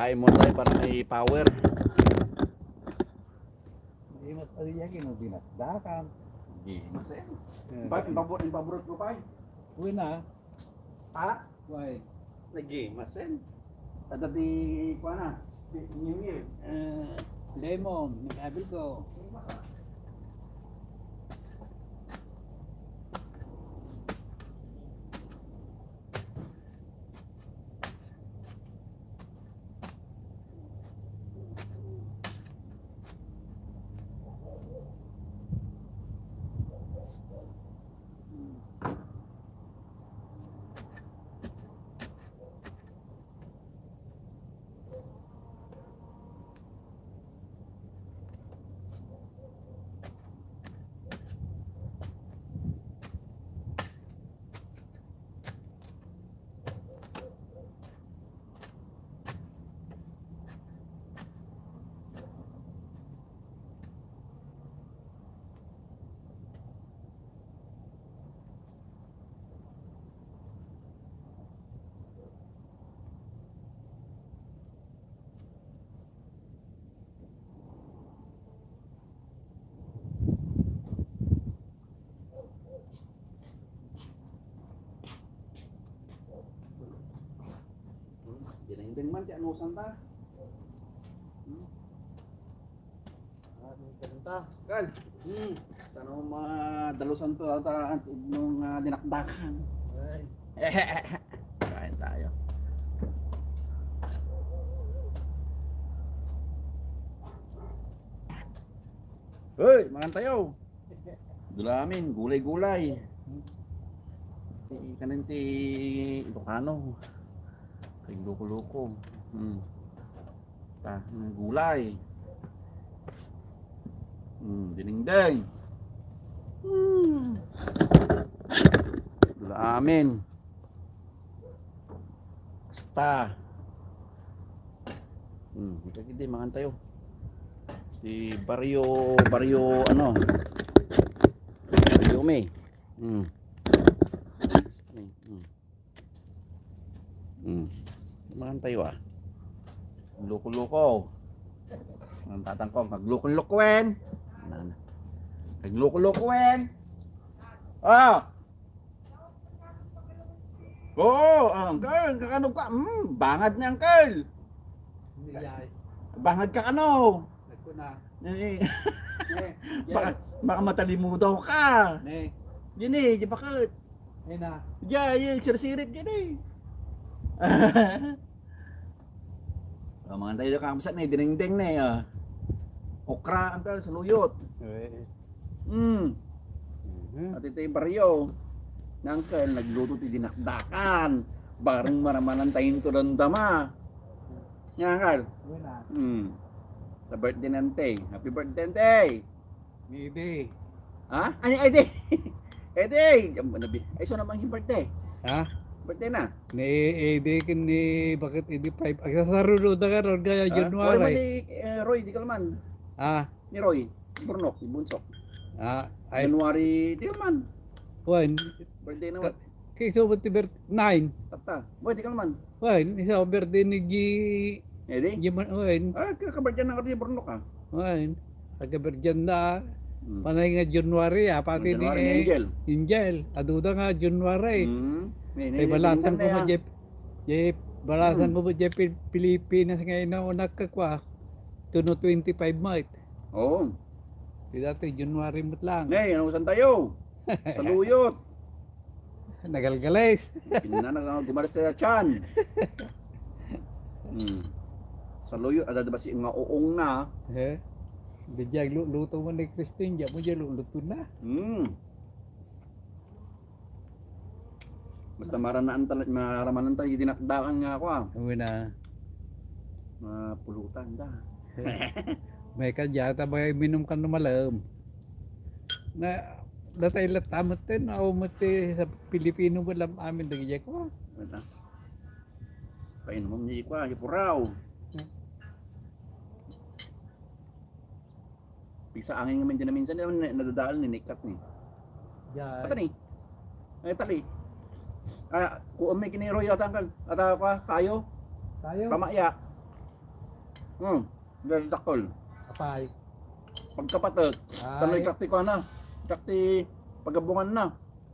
Kain mo tayo para may power. Hindi mas aliyakin o dinakdakan. Hindi, masen. Bakit yung paborito ko pa? Uwi na. Ha? Why? Lagi, masen. Ada di ko na. New Year. Lemon, nag-abil ko. Dinding man ti anusan ta. Kanta. Kal. Tanong mga dalusan to ata nung dinakdakan. Kain tayo. Hoy, makan tayo. Dulamin, gulay-gulay. Kanin ti Ilocano. Kay loko-loko. Gulay. Dinengdeng. Dula amin. Basta. Hindi makan tayo. Si Barrio ano? Barrio May. Makan tayo ah. Loko-loko. Ang tatangkong, nagloko-lokoen. Nagloko-lokoen. Ah! Oo, Uncle, kakano ka? Bangad niya, Uncle. Bangad ka ano? Nagko na. Baka matalimudaw ka. Ne. Yan eh, di bakit? Eh na. Yan, sirsirip yan eh. Mga tayo kamusta na eh, dinengdeng na eh. Okra, Uncle, saluyot. At ito yung baryo. Na Uncle, nagluto ti dinakdakan. Barang maramanan tayong turandama. Yan, Uncle. Uwi na. Sa birthday nante. Happy birthday, nante. Maybe. Ha? Ano, Ede? Ede! Ay, so naman yung birthday. Ha? Birthday na. Ni Edekin ni bakit hindi 5? Ang sarunod na karon kaya Ori man January. ni Roy, di kalman. Ah, Ni Roy, Burnok, ni Bunsok. ay January, di kalman. wan. Birthday naman. Kaysa mo tiber 9. Tata. Boy, di kalman. Wan, isa ang birthday ni Ede? Giman wan. Kakabirthday na ka ni Burnok ha. Wan. Tagaberjan na. Panay nga January pati ni January, Angel. Angel. Aduda nga January. Ay May balatan ko mo na Jeff. Balatan ko mo Jeff Pilipinas ngayon na unak ka kwa. Tuno 25 March. Oo. Di dati January mo lang. Nay, ano saan tayo? Saluyot. Nagalgalis. Pinana gumaras sa tiyan. Saluyot, ada ba si nga uong na? Eh. Bijag luto mo ni Christine, diyan mo diyan luto na. Basta maramanan tayo dinakdakan nga ako ah. Uwi na. Mapulutan da. May kadyata ba minum ka malam. Na datay latamot din ako mati sa Pilipino mo lang amin dagi ko. Basta. Painom mo ni ko, ipuraw. Pisa angin naman dyan na minsan, nadadaan ni Nikat ni. Diyan. Ata ni? Ay, tali. Kung may kiniroy ata, Uncle. Ata ka, kayo? Tayo. Pamaya. Dahil takol. Apay. Pagkapatot. Tanoy kakti ko na. Kakti pagabungan na.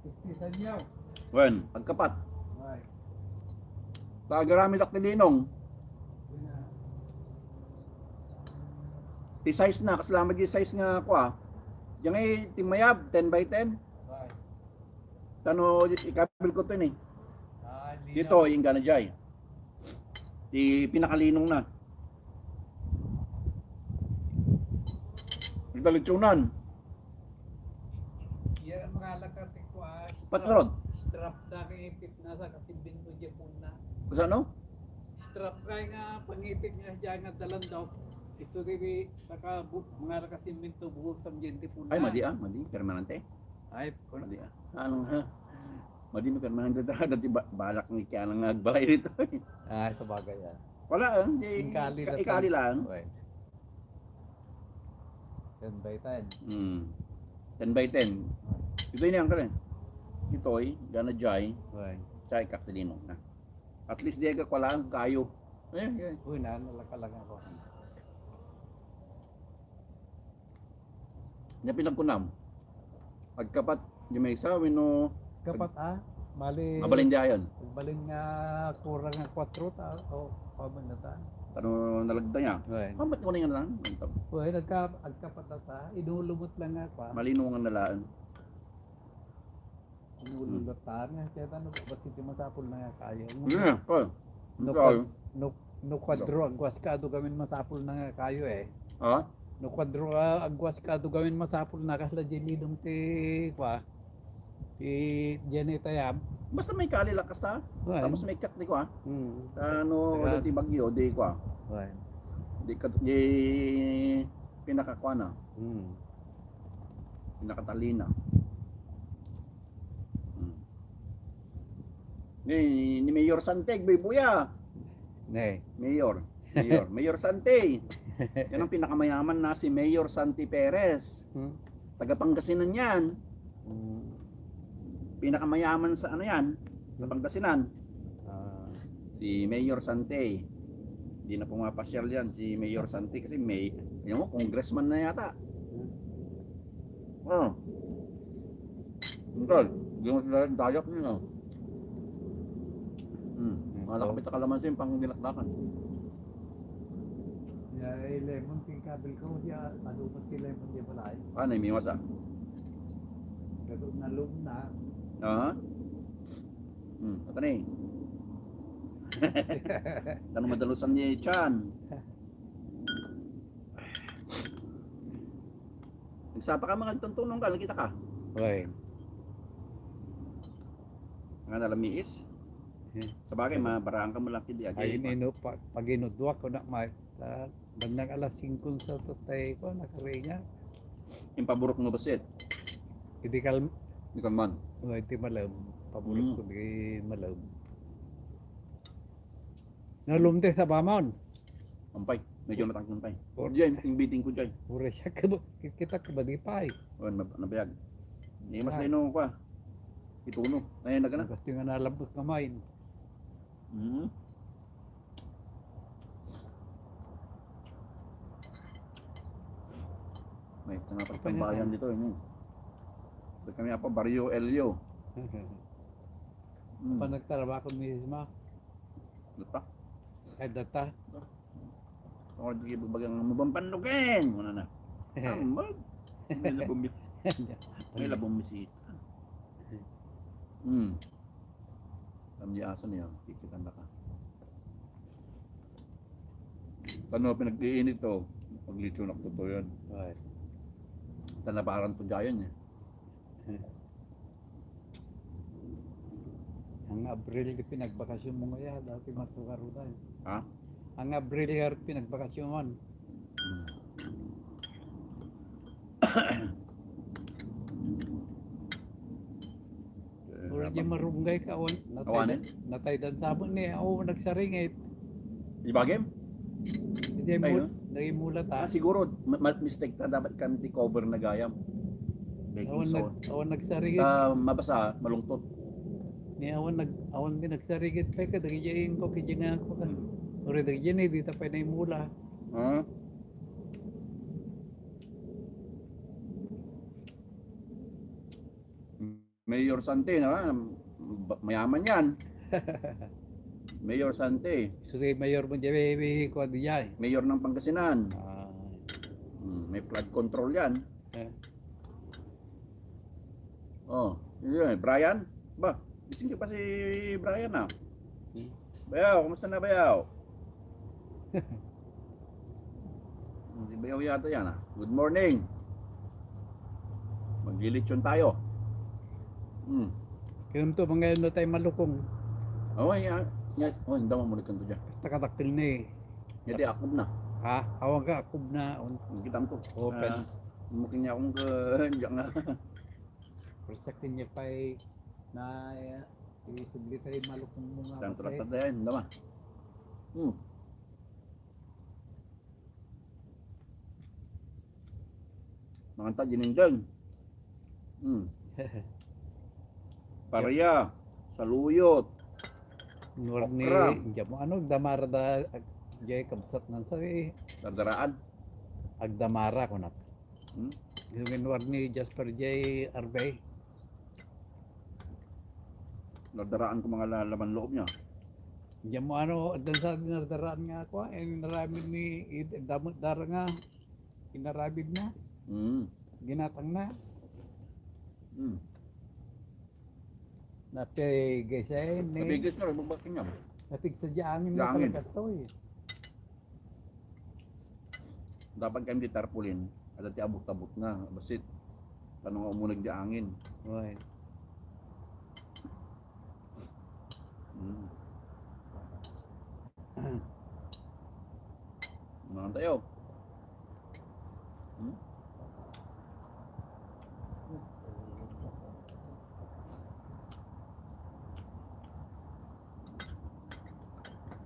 Istisan niyo. Wen, pagkapat. Ay. Tagarami kakti linong. Ti size na. Kasama di size nga ako ah. Diyan ay timayab. 10 by 10. Ay. Tano, ikabil ko to eh. Linaw. Dito, yung gana jay. Di pinakalinong na. Nagdalitsunan. Yan ang mga lakati ko ah. Patrod. Strap na kay ipit na sa katimbin ko dyan muna. Kasi ano? Strap kay nga pangipit nga dyan nga dalan daw. Ito rin mga nakatimbin to buhos sa dyan po na. Ay, madi ah. Madi. Permanente. Ay, Madi ah. Anong ha? Madi mo permanente. Dati balak ng kaya nang nagbalay dito. sa bagay ah. Wala ah. Di, ikali lang. 10 by 10. 10 by 10. Ito yun yan ka rin. Ito'y gana jay. Right. Chay kaktilinong na. At least di agak wala ang kayo. Ay. Uy, nalakalang ako. Niya pinagkunam. Pagkapat, di may isa, wino, Kapat bali. mabalin diyan. Baling nga kurang nga 4 ta o paman na ta. Tano nalagda niya. Right. Ba't ko na yan lang? Uy, agkapat na ta. Inulumot lang nga pa. Malinungan na laan. Inulumot ta nga. Kaya ano ba si masapol na nga kaya. Hindi na, ko. No kwadro agwas ka do gawin masapol na nga kayo eh. Ha? No kwadro agwas ka do gawin masapol na kasla jelidong ti kwa. Ti Janeta yam. Basta may kali lakas ta. Right. Tapos may kat di ko ha. Ano, Kaya- wala ti bagyo, di ko ha. Right. Di pinakakwa na. Pinakatalina. Ni Mayor Santeg, Buya. Ne. Mayor. Mayor Sante. Yan ang pinakamayaman na si Mayor Santi Perez. Taga Pangasinan yan. Pinakamayaman sa ano yan, sa Pangasinan. Si Mayor Sante. Hindi na pumapasyal yan si Mayor Sante kasi yun mo, congressman na yata. Oh. Tol, hindi mo sila dayap nyo. Malakapit na kalamansi yung pang dinakdakan. Ya lemon king kabel ko dia ano pa sila lemon dia balay. Ano yung miwas ah? Gado na lum na. Aha. Ito na eh. Tanong madalusan niya Chan. Nagsapa ka mga tuntunong ka, nakita ka. Right. Mga nalamiis. Sa bagay, mabaraan ka mo lang kindi. Ay nino pag inudwa ko na may bandang alas 5 sa tutay ko nakaringa. Yung paburok mo basit. Hindi kal Hindi ka man. ti malam paborito ko di malam. Nalumte sa bamon. Ampay. Medyo matangkampay. Or- Diyan, yung biting ko dyan. Pura siya ka kita ka ba di pa eh. O, nabayag. Hindi mas nainong ko ah. Ituno. Ayun na ka na. Gusto nga nalambot kamay. May tanapat pang bayan dito. Ito kami apa, Barrio Elio. Pa nagtrabaho mismo. Luta. Ay data. Ako di bagang mabang panlukin. Muna na. Ambag. May labong bisita. Alam niya aso niya. Kikitan na ka. Ano pinag-iinit to? Paglito na to yan. Right. Tanaparan to dyan eh. Ang Abril di pinagbakasyon mo ngayon, dati matukaro tayo. Ha? Ang Abril yar pinagbakasyon mo. Ura di marunggay ka awan. Awanin? Natay dan sabon ni ako nagsaringit. Ibagim? Hindi mo Ayun. nagimula ta. Siguro, mistake ta dapat kanti cover na gayam. Baking soda. Awan nagsaringit. Mabasa, malungtot. Ni awan din nagsaringit pa ka dagi jeng ko kiji nga ako ka. Ura dagi jeng di ta pa na imula. Ha? Mayor Sante na, mayaman yan. Mayor Sante, So kay Mayor mo dyan, ko di yan. mayor ng Pangasinan. Ah, May flood control yan. eh, Oh, yun, Brian? Ba, gising ka pa si Brian ah. Hmm. Bayaw, kumusta na Bayaw? Si Bayaw yata yan ah. Good morning. Maglilitsyon tayo. kaya to mga ano tayo malukong. Oh, yan. Oh, hindi mo muna kanto dyan. Takadaktil na eh. Hindi, akob na. Ha? Awang ka, akub na. Kita mo to. Open. Mungkin niya akong diyan nga. Persakin niya pa eh, na isubli tayo malukong mga Tanto matay. ratat yan, dama. Mga ta jinindang. Parya, saluyot, Nor ni, Okra. diyan mo ano, damara da, jay kabsat nan sa eh, dardaraan. agdamara ko na. Hmm? Yung inwar ni Jasper J. Arbey. Dardaraan ko mga laman loob niya. Diyan mo ano, dan sa dinardaraan nga ako, naramid ni, damot dara nga, inarabid na, ginatang na. Napi gaysa ni, Nabigit nga, magbakin niya. napig sa diangin na Diangin. talaga to eh. Dapat kayong di tarpulin. At ti abot-abot na. Basit. Tanong nga umulag di angin. Oy. Mga tayo.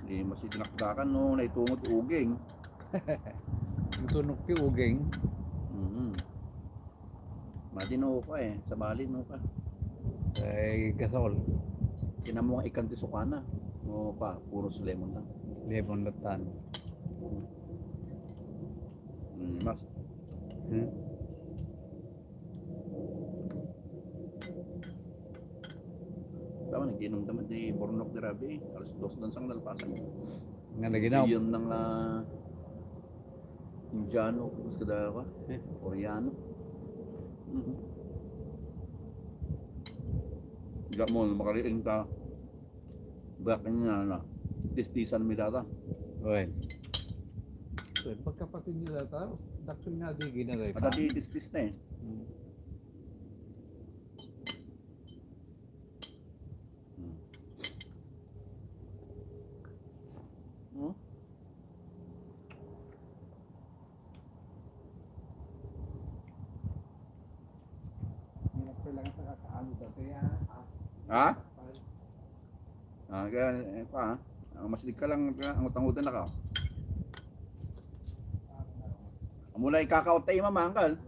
Hindi masih dinakdakan no. Naitungot uging. Yung tunog ki uging, Madino ka eh. Sa bali no ka. ay gasol, Kinamo nga ikanti sukana. No pa. Puros lemon lang. lemon latan. Mas. Hmm? Tama, nag-inom naman di Bornok de Rabi. Alas 2 dan sang nalpasan. Nga naginaw. Yun ng Indiano. Gusto da ka? Eh. Koreano. Hindi mo, makariin ka. Bakit niya na. Tistisan mi data. Oy. So, pagkapatid nyo data, daktil nga di ginagay pa. At di tistis na eh. Kailangan sa kakaano dati Ha? Kaya pa ha? Masilig ka lang ang utangutan na ka. Mula ikakautay mamangkal.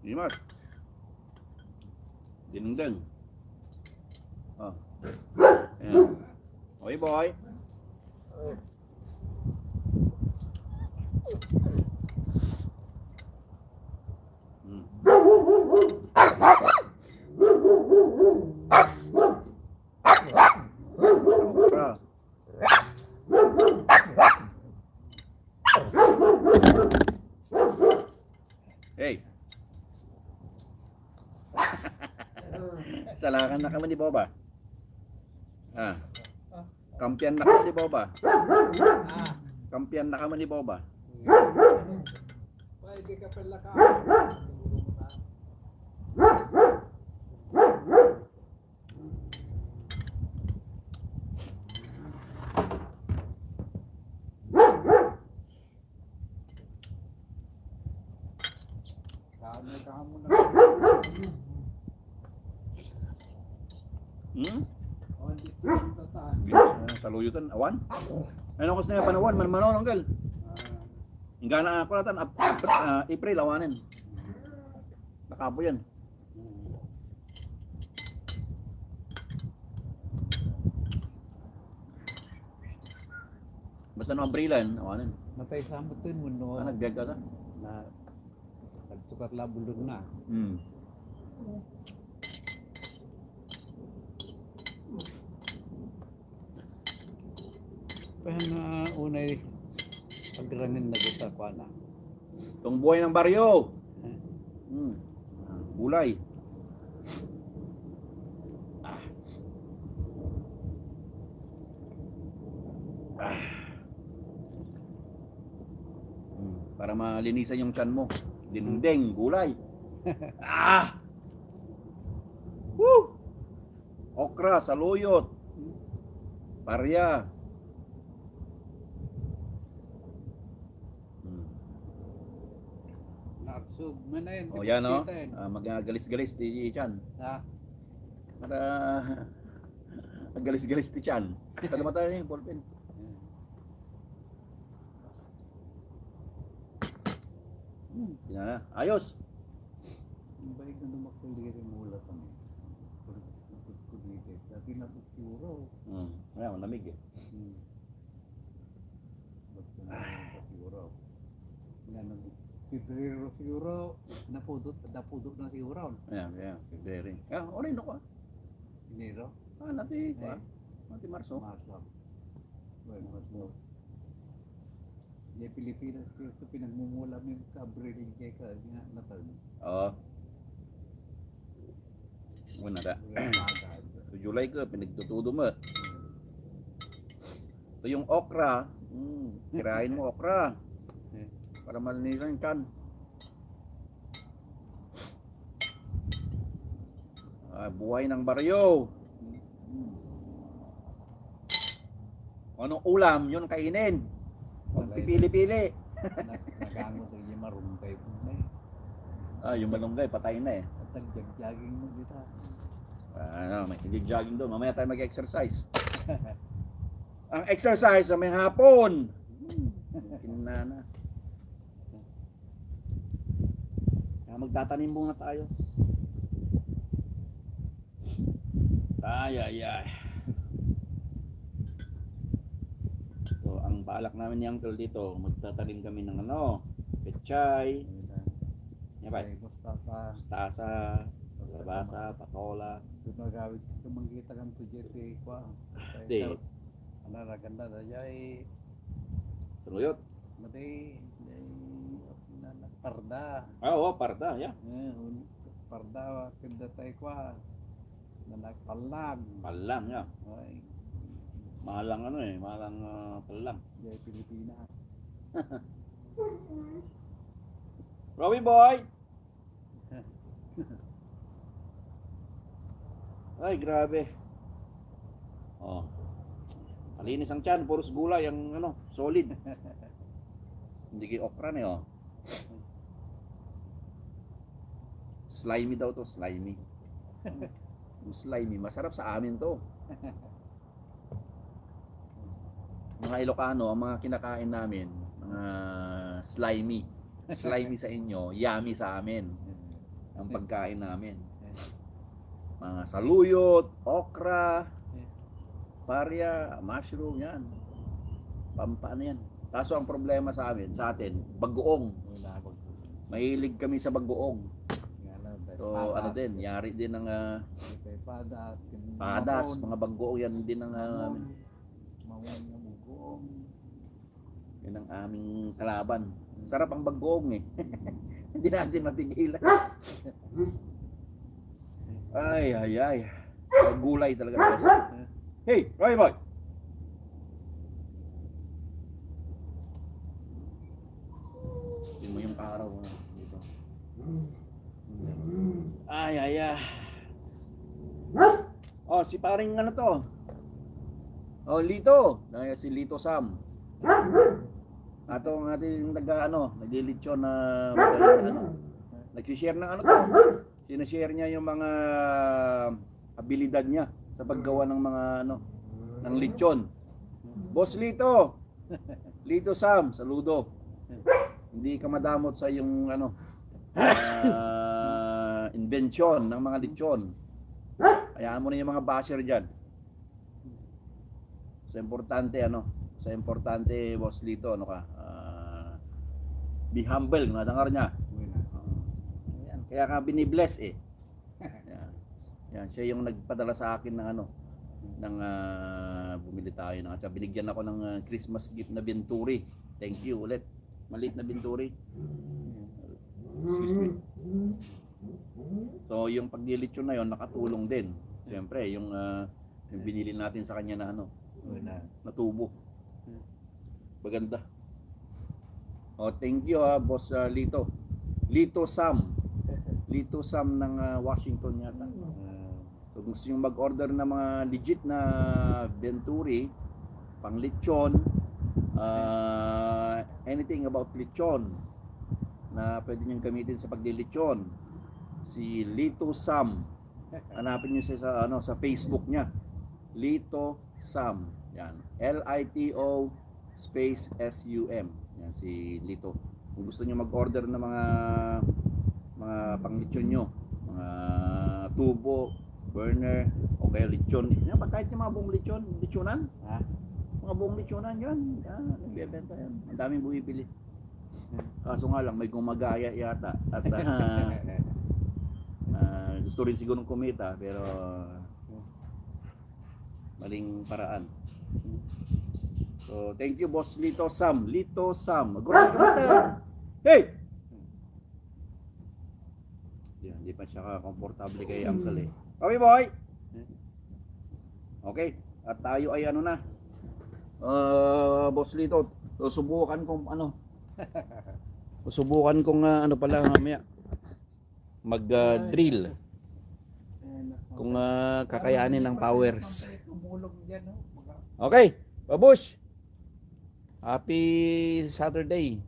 Dimas. Dinengdeng. Oh. Ayan. Oy boy. Okra. Hey. Salakan na kami ni Boba. Kampiyan na kami ni Boba. Kampiyan na kami ni Boba. Pwede ka pala ka. Kamo na. Oh, di ko tata. Saluyutan, awan. Ano kasi nga panawan, manmanon, uncle. Ingana ako natan, April, awanin. Nakabo yan. Basta naman brilan, awanin. Matay sa amutin mo no. Nagbiag ka ka? Na nagsukat labulod na. Hmm. Pero na unay pagrangin na guta ko na. Itong buhay ng baryo. Hmm. Gulay. Para malinisan yung tiyan mo. Dinding, gulay. Ah! Woo! Okra, saluyot. Parya. Naksug man na yun. O yan o. Magagalis-galis ti tiyan. Ha? Para galis-galis ti tiyan. Kada mata yung ballpen. Ayos. Baik na makuliri mula kami. Kuliri. Dati na siguro. Ayan, malamig eh. Basta na siguro. Nga nang February siguro napudot na siguro. Ayan, February. Oray no ko. Enero. Nati ko. Nati Marso. Bueno, Marso. Di Pilipinas ito pinagmumula mo yung ka-breeding kay ka natal. Oo. Wala na. So, July ko, pinagtutudo mo. Ito yung okra. Kirain mo okra. Para malinisan yung tiyan. Buhay ng baryo. Anong ulam, yun kainin. Huwag pipili-pili. Nagangot yung marumpay po na Yung malunggay, patay na eh. Tag-jogging mo dito. May jogging doon. Mamaya tayo mag-exercise. Ang exercise may hapon. Kinana. Magtatanim muna tayo. Ay. So, ang balak namin ni Uncle dito, magtatanim kami ng pechay, mustasa, labasa, patola. Ito nagawid ito manggita kang tujete kwa. Di. Ganda na jay. Saluyot. Mati parda. Oo, parda, yeah. Parda kenda tay kwa. Nanagpalag. Palang, yeah. Ay, Mahalang mahalang palang. jay Pilipinas. Robbie boy! Ay, grabe. Malinis ang tiyan, puros gulay ang solid. Hindi kay okra na Slimy daw to, slimy. Slimy, masarap sa amin to. Mga Ilocano, ang mga kinakain namin, mga slimy. Slimy sa inyo, yummy sa amin. Ang pagkain namin. Mga saluyot, okra, parya, mushroom, yan. Pampano yan. Kaso ang problema sa atin, bagoong. Mahilig kami sa bagoong. So yari din ng padas, mga bagoong yan din ng yan ang aming kalaban. Sarap ang bagoong eh. Hindi natin mapigilan. Ay. Gulay talaga best. Hey, Roy boy. Tingnan mo yung araw dito. Ay. Si paring to? Lito. Si Lito Sam. Ato ang ating naglilitsyon na nagsishare ng to. Sinashare niya yung mga abilidad niya sa paggawa ng mga ng litsyon. Boss Lito. Lito Sam, saludo. Hindi ka madamot sa yung imbensyon ng mga lechon. Hayaan mo na yung mga basher dyan. Sa importante, Boss Lito, be humble, nadangar niya. Yan. Kaya ka binibless eh. Yan, siya yung nagpadala sa akin ng bumili tayo ng at binigyan ako ng Christmas gift na Venturi. Thank you ulit. Maliit na Venturi. Excuse me. So yung paglilitsyon na yon nakatulong din. Siyempre yung binili natin sa kanya na na tubo. Maganda. Oh, thank you Boss Lito. Lito Sam ng Washington yata. So kung gusto nyo mag-order ng mga legit na Venturi, pang lechon, anything about lechon na pwede nyo gamitin sa paglilechon, si Lito Sam. Hanapin nyo siya sa Facebook niya. Lito Sam. Yan. Lito space SUM. Yan si Lito. Kung gusto nyo mag-order ng mga panglechon nyo, mga tubo, burner, o kaya lechon. Yan, kahit yung mga buong lechonan. Mga buong lechonan yan. Nagbebenta yan. Ang daming bumibili. Kaso nga lang, may gumagaya yata. At gusto rin siguro kumita, pero maling paraan. So, thank you Boss Lito Sam. Lito Sam. Hey! Hindi pa siya komportable kay Uncle eh. Okay boy! Okay. At tayo ay Boss Lito. Susubukan kong pala mamaya mag-drill. Kung kakayanin ng powers. Okay. Babush! Happy Saturday.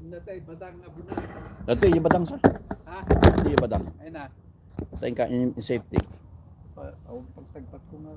Dati yung badang sa? Dati yung badang. Ayun na. Tayo ka in safety. Pagtagpat ko nga.